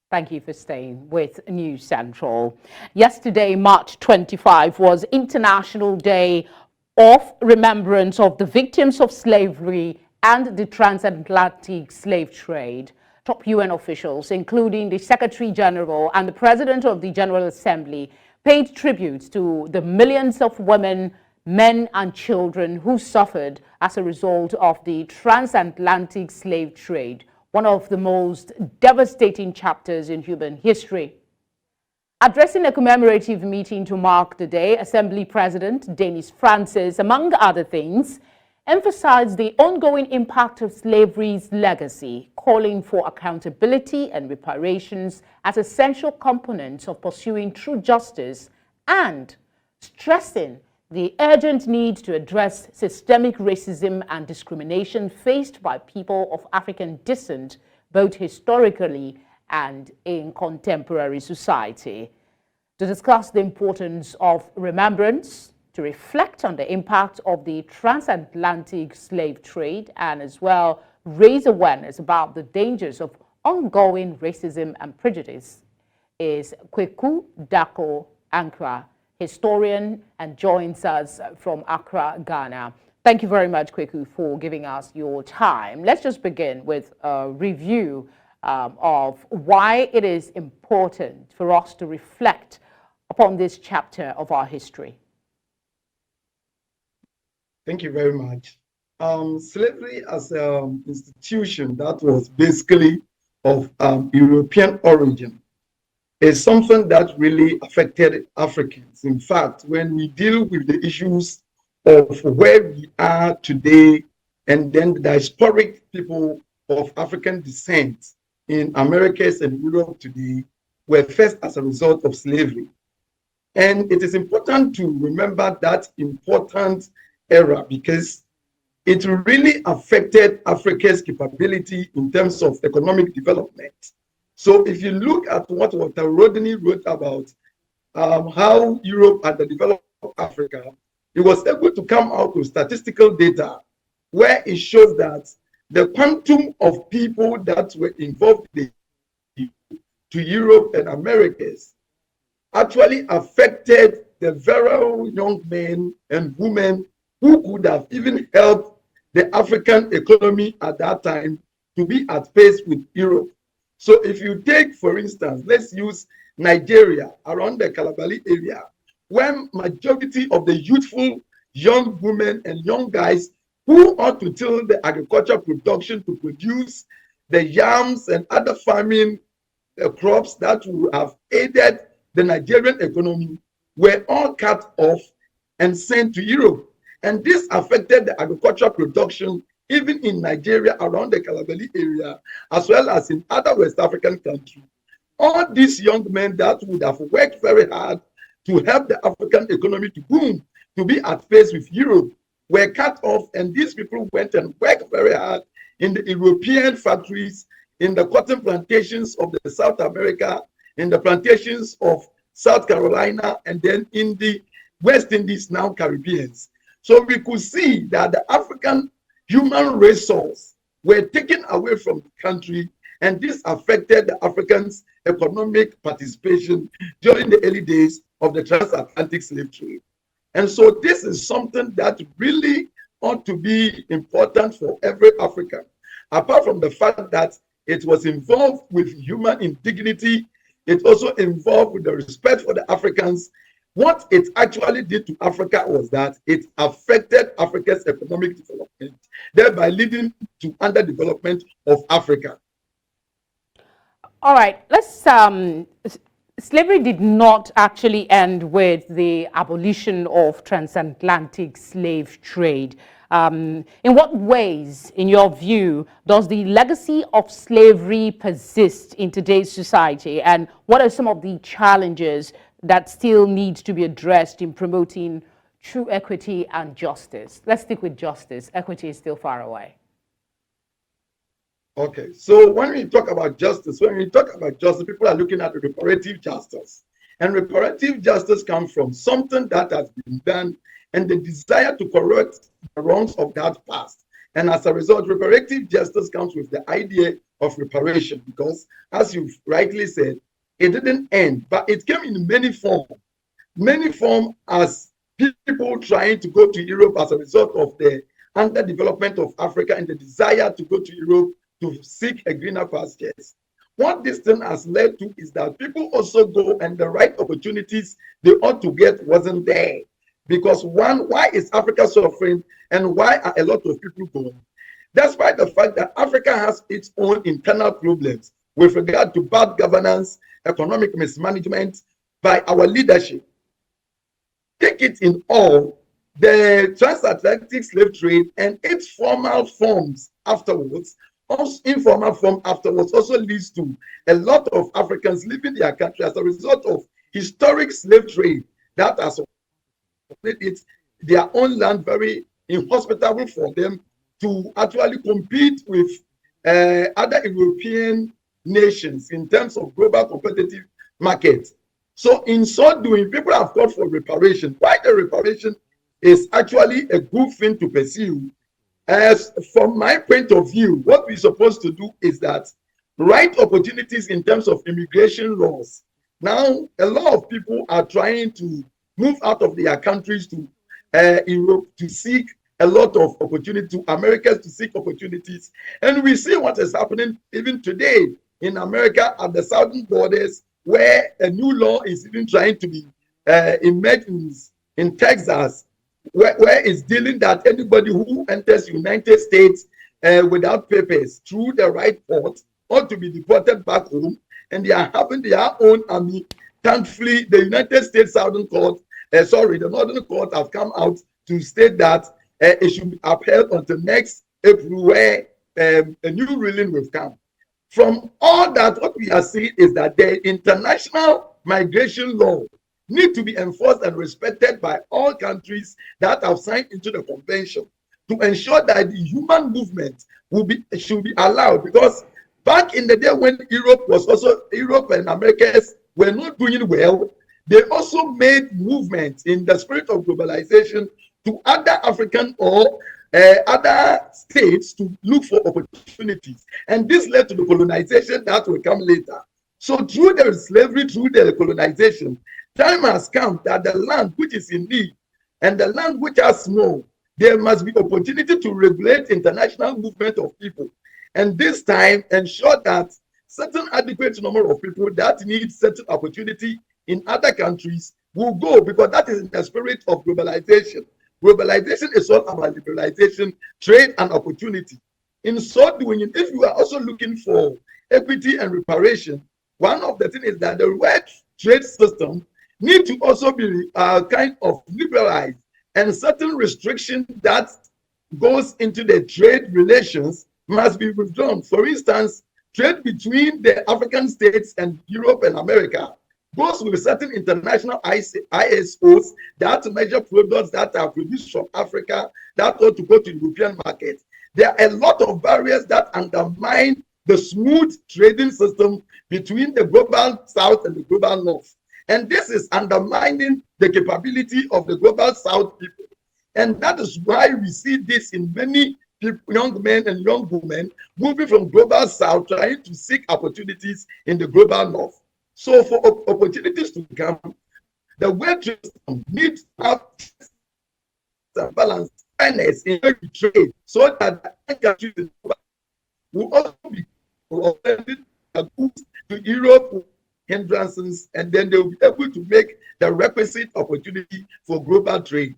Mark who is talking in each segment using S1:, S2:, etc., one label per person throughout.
S1: Thank you for staying with News Central. Yesterday, March 25, was International Day of Remembrance of the victims of slavery and the Transatlantic Slave Trade. Top UN officials, including the Secretary General and the President of the General Assembly, paid tribute to the millions of women, men and children who suffered as a result of the transatlantic slave trade, one of the most devastating chapters in human history. Addressing a commemorative meeting to mark the day, Assembly President Dennis Francis, among other things, emphasized the ongoing impact of slavery's legacy, calling for accountability and reparations as essential components of pursuing true justice, and stressing the urgent need to address systemic racism and discrimination faced by people of African descent, both historically and in contemporary society. To discuss the importance of remembrance, to reflect on the impact of the transatlantic slave trade, and as well raise awareness about the dangers of ongoing racism and prejudice, is Kweku Dako Ankra, historian, and joins us from Accra, Ghana. Thank you very much, Kweku, for giving us your time. Let's just begin with a review of why it is important for us to reflect upon this chapter of our history.
S2: Thank you very much. Slavery as an institution that was basically of European origin is something that really affected Africans. In fact, when we deal with the issues of where we are today and then the diasporic people of African descent in Americas and Europe today were first as a result of slavery. And it is important to remember that important era because it really affected Africa's capability in terms of economic development. So if you look at what Walter Rodney wrote about how Europe had developed Africa, he was able to come out with statistical data where it shows that the quantum of people that were involved to Europe and Americas actually affected the very young men and women who could have even helped the African economy at that time to be at pace with Europe. So if you take, for instance, let's use Nigeria around the Kalabali area, where majority of the youthful young women and young guys who ought to till the agricultural production to produce the yams and other farming crops that would have aided the Nigerian economy were all cut off and sent to Europe. And this affected the agricultural production even in Nigeria around the Kalabali area, as well as in other West African countries. All these young men that would have worked very hard to help the African economy to boom, to be at pace with Europe, were cut off, and these people went and worked very hard in the European factories, in the cotton plantations of the South America, in the plantations of South Carolina, and then in the West Indies, now Caribbeans. So we could see that the African human resource were taken away from the country, and this affected the Africans' economic participation during the early days of the transatlantic slave trade. And so this is something that really ought to be important for every African, apart from the fact that it was involved with human indignity, it also involved with the respect for the Africans. What it actually did to Africa was that it affected Africa's economic development, thereby leading to underdevelopment of Africa.
S1: All right, let's slavery did not actually end with the abolition of transatlantic slave trade. In what ways, in your view, does the legacy of slavery persist in today's society? And what are some of the challenges that still need to be addressed in promoting true equity and justice? Let's stick with justice. Equity is still far away.
S2: Okay, so when we talk about justice, people are looking at reparative justice. And reparative justice comes from something that has been done and the desire to correct the wrongs of that past. And as a result, reparative justice comes with the idea of reparation because, as you've rightly said, it didn't end, but it came in many forms. Many forms as people trying to go to Europe as a result of the underdevelopment of Africa and the desire to go to Europe to seek a greener pastures. What this thing has led to is that people also go and the right opportunities they ought to get wasn't there. Because one, why is Africa suffering and why are a lot of people going? Despite the fact that Africa has its own internal problems with regard to bad governance, economic mismanagement by our leadership. Take it in all, the transatlantic slave trade and its formal forms afterwards, also informal form afterwards, also leads to a lot of Africans leaving their country as a result of historic slave trade that has made it their own land very inhospitable for them to actually compete with other European nations in terms of global competitive markets. So in so doing, people have called for reparation. Why the reparation is actually a good thing to pursue. As from my point of view, what we're supposed to do is that right opportunities in terms of immigration laws. Now, a lot of people are trying to move out of their countries to Europe to seek a lot of opportunity, to Americas to seek opportunities. And we see what is happening even today in America at the southern borders, where a new law is even trying to be emerged in Texas, where it's dealing that anybody who enters United States without papers through the right port ought to be deported back home, and they are having their own army. Thankfully, the United States Southern Court, the Northern Court have come out to state that it should be upheld until next April, where a new ruling will come. From all that, what we are seeing is that the international migration law need to be enforced and respected by all countries that have signed into the convention to ensure that the human movement should be allowed. Because back in the day when Europe and Americas were not doing well, they also made movements in the spirit of globalization to other African or other states to look for opportunities. And this led to the colonization that will come later. So through the slavery, through the colonization, time has come that the land which is in need and the land which are small, there must be opportunity to regulate international movement of people. And this time ensure that certain adequate number of people that need certain opportunity in other countries will go, because that is in the spirit of globalization. Globalization is all about liberalization, trade, and opportunity. In so doing, if you are also looking for equity and reparation, one of the things is that the world trade system need to also be kind of liberalized, and certain restriction that goes into the trade relations must be withdrawn. For instance, trade between the African states and Europe and America goes with certain international ISOs that measure products that are produced from Africa that ought to go to European markets. There are a lot of barriers that undermine the smooth trading system between the global south and the global north. And this is undermining the capability of the global south people. And that is why we see this in many people, young men and young women moving from global south, trying to seek opportunities in the global north. So for opportunities to come, the world trade system needs to have a balance, fairness in trade, so that the countries will also be sending goods to Europe hindrances, and then they will be able to make the requisite opportunity for global trade.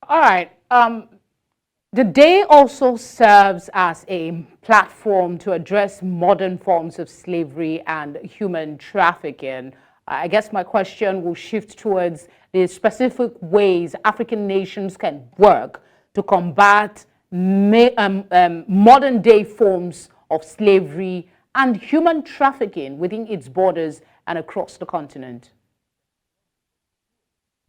S1: All right. The day also serves as a platform to address modern forms of slavery and human trafficking. I guess my question will shift towards the specific ways African nations can work to combat modern day forms of slavery and human trafficking within its borders and across the continent.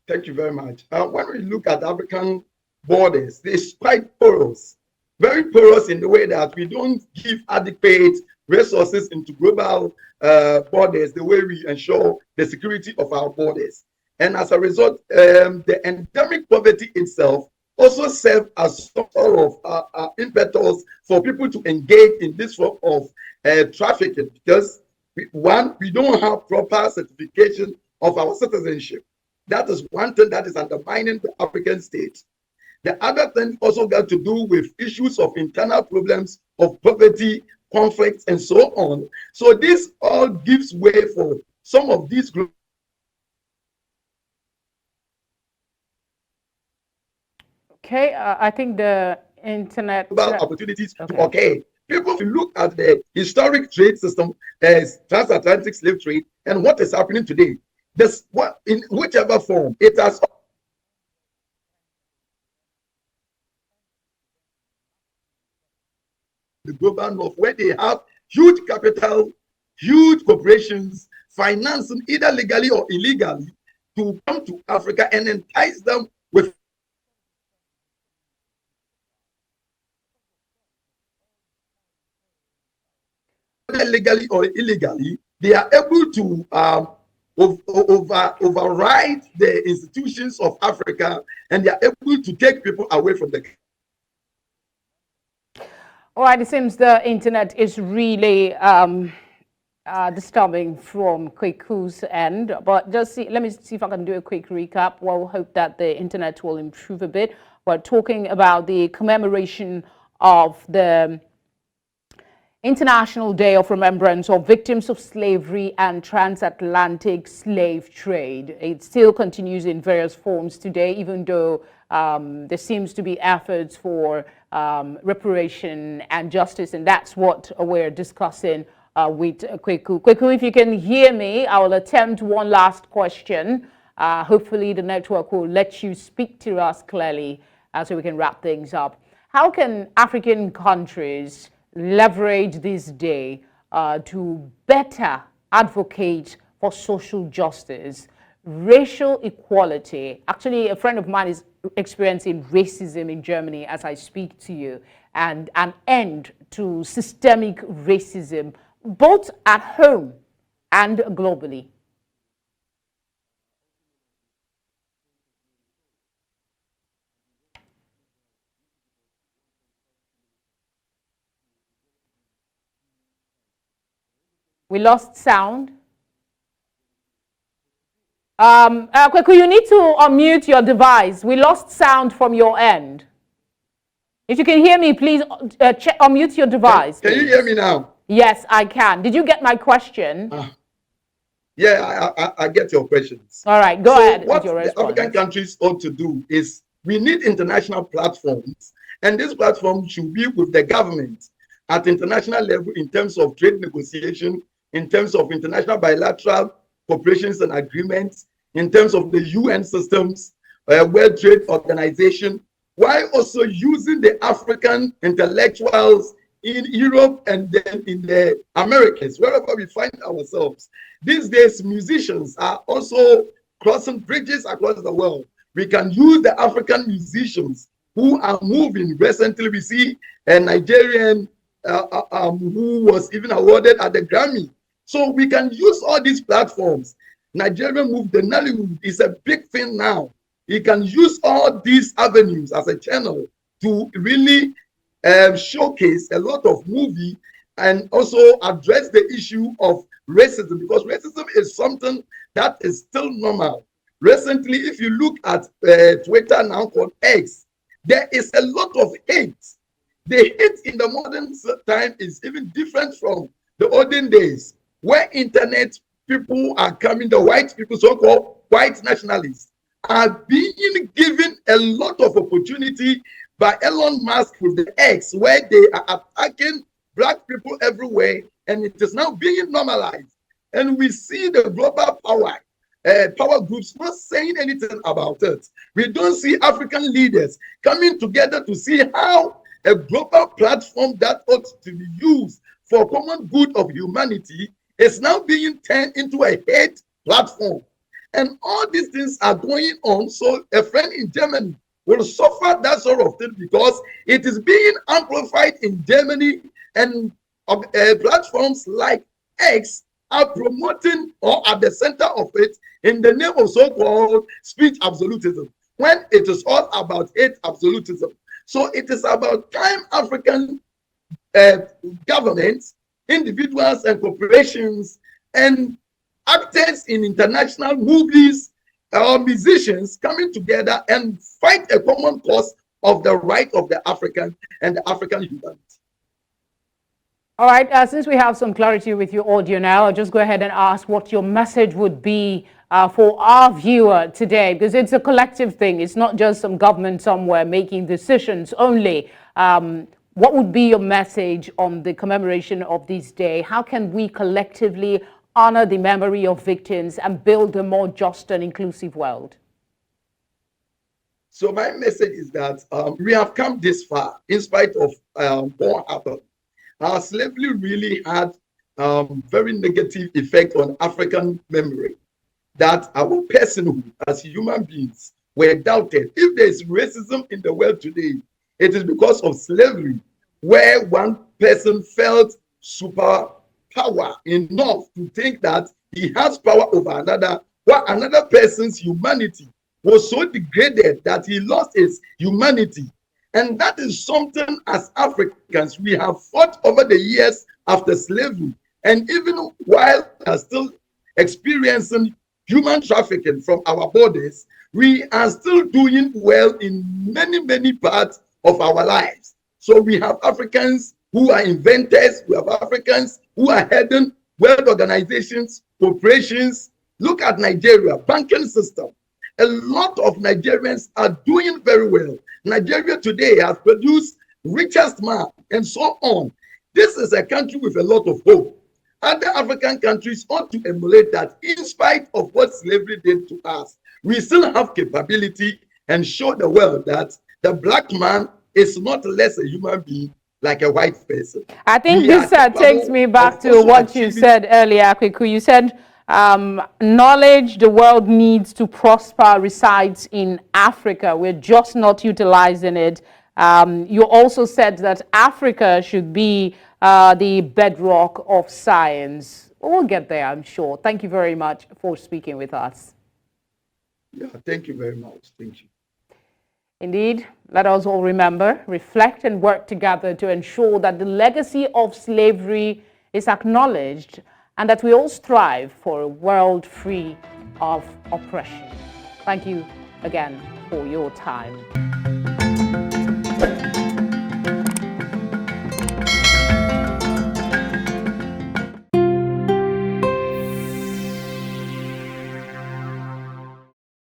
S2: Thank you very much. When we look at African borders, they're quite porous, very porous in the way that we don't give adequate resources into global borders the way we ensure the security of our borders. And as a result, the endemic poverty itself also serve as some sort of impetus for people to engage in this form of trafficking, because we don't have proper certification of our citizenship. That is one thing that is undermining the African state. The other thing also got to do with issues of internal problems of poverty, conflicts, and so on. So this all gives way for some of these groups.
S1: Okay, I think the internet.
S2: Opportunities to occur. People, if you look at the historic trade system as transatlantic slave trade and what is happening today, this what in whichever form it has the global north, where they have huge capital, huge corporations financing either legally or illegally to come to Africa and entice them with legally or illegally. They are able to override the institutions of Africa, and they are able to take people away from the.
S1: All right, it seems the internet is really disturbing from Kweku's end, but just let me see if I can do a quick recap. We'll hope that the internet will improve a bit. We're talking about the commemoration of the International Day of Remembrance of Victims of Slavery and Transatlantic Slave Trade. It still continues in various forms today, even though there seems to be efforts for reparation and justice, and that's what we're discussing with Kweku. Kweku, if you can hear me, I will attempt one last question. Hopefully the network will let you speak to us clearly so we can wrap things up. How can African countries leverage this day to better advocate for social justice, racial equality? Actually, a friend of mine is experiencing racism in Germany as I speak to you, and an end to systemic racism, both at home and globally. We lost sound. Kweku, you need to unmute your device. We lost sound from your end. If you can hear me, please unmute your device.
S2: Can you hear me now?
S1: Yes, I can. Did you get my question?
S2: Yeah, I get your questions.
S1: All right, go ahead with your response.
S2: What the African countries ought to do is we need international platforms, and this platform should be with the government at international level in terms of trade negotiation, in terms of international bilateral cooperations and agreements, in terms of the UN systems, World Trade Organization, while also using the African intellectuals in Europe and then in the Americas, wherever we find ourselves. These days, musicians are also crossing bridges across the world. We can use the African musicians who are moving. Recently, we see a Nigerian who was even awarded at the Grammy. So we can use all these platforms. Nigerian move, the Nollywood is a big thing now. You can use all these avenues as a channel to really showcase a lot of movie and also address the issue of racism, because racism is something that is still normal. Recently, if you look at Twitter now called X, there is a lot of hate. The hate in the modern time is even different from the olden days, where internet people are coming, the white people, so-called white nationalists, are being given a lot of opportunity by Elon Musk with the X, where they are attacking black people everywhere, and it is now being normalized. And we see the global power groups not saying anything about it. We don't see African leaders coming together to see how a global platform that ought to be used for common good of humanity is now being turned into a hate platform. And all these things are going on. So a friend in Germany will suffer that sort of thing because it is being amplified in Germany, and platforms like X are promoting or at the center of it in the name of so-called speech absolutism. when it is all about hate absolutism. So it is about time African uh, governments, individuals and corporations, and actors in international movies or musicians coming together and fight a common cause of the right of the African and the African humanity.
S1: All right, since we have some clarity with your audio now, I'll just go ahead and ask what your message would be for our viewer today, because it's a collective thing. It's not just some government somewhere making decisions only. What would be your message on the commemoration of this day? How can we collectively honor the memory of victims and build a more just and inclusive world?
S2: So my message is that we have come this far in spite of what happened. Slavery really had very negative effect on African memory, that our personhood as human beings were doubted. If there is racism in the world today, it is because of slavery, where one person felt super power enough to think that he has power over another, while another person's humanity was so degraded that he lost his humanity. And that is something as Africans we have fought over the years after slavery. And even while we are still experiencing human trafficking from our borders, we are still doing well in many, many parts of our lives. So we have Africans who are inventors, we have Africans who are heading world organizations, corporations. Look at Nigeria, banking system. A lot of Nigerians are doing very well. Nigeria today has produced richest man and so on. This is a country with a lot of hope. Other African countries ought to emulate that. In spite of what slavery did to us, we still have capability and show the world that the black man is not less a human being like a white person.
S1: I think this takes me back to what you said earlier, Kweku. You said knowledge the world needs to prosper resides in Africa. We're just not utilizing it. You also said that Africa should be the bedrock of science. We'll get there, I'm sure. Thank you very much for speaking with us.
S2: Yeah, thank you very much. Thank you.
S1: Indeed, let us all remember, reflect, and work together to ensure that the legacy of slavery is acknowledged and that we all strive for a world free of oppression. Thank you again for your time.